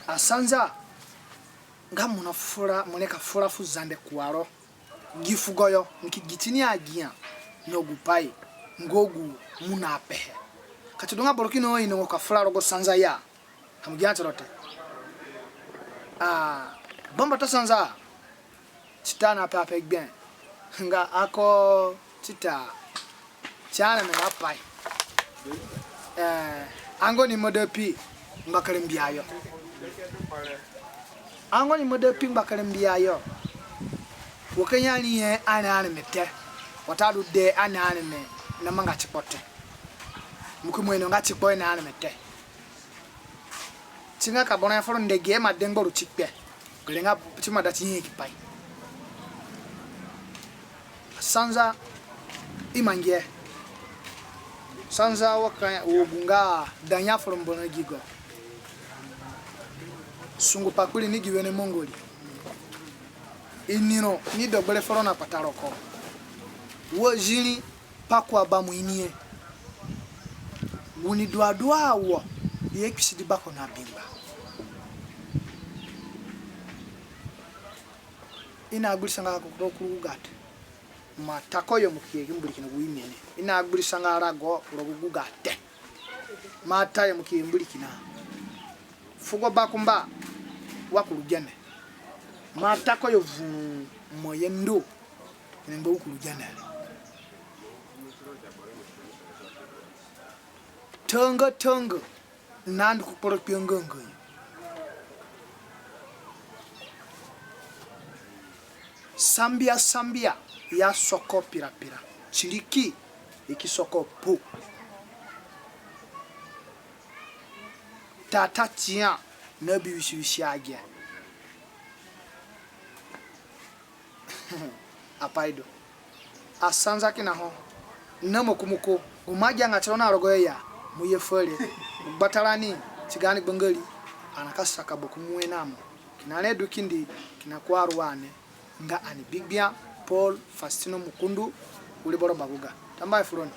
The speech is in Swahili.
asanza ngamuna fura muneka fura fuzande kwaro gifugoyo nkigitini agia no gupai ngogu muna pehe katudunga borokino ino ka fura rogo sanza ya kamugya torote bomba to sanza titana papa egben nga ako tita chana na pai angoni modepi mbakalembiayo angoni modepi mbakalembiayo wokanyani ye ana mete watadu de ana me na manga chipote mukumweno ngati boy na ana mete tinga ka bona foro ndege ma dengoru chikpe gelenga chima dati yeki pai sanza imangie sanza waka wogunga danya foro mbona gigo sungu pakuli ni giwene mongoli inino ni dogbele foro na pataroko wo jini pakwa ba muinie woni doadoa wo ye kwisidi bako na bimba ina agburisanga ko kurugate matakoyo mukiye mburikina guimene ina agburisanga rago urugugate mataye mukiye mburikina fugo bakumba wakurugene matakoyo vu moyendo nembe ukurugene tongo nandu kuporo pyongongo sambia ya soko pirapira chiliki ikisoko po tata tia na biwisi age apaido asanza kina ho namo kumuko umaja ngachona rogoya muye fole batalani chigani bangali anakasaka bokumwe namo kinale dukindi kinakwarwane nga ani bigbia Paul Fastino Mukundu uli boro baguga tambaye furoni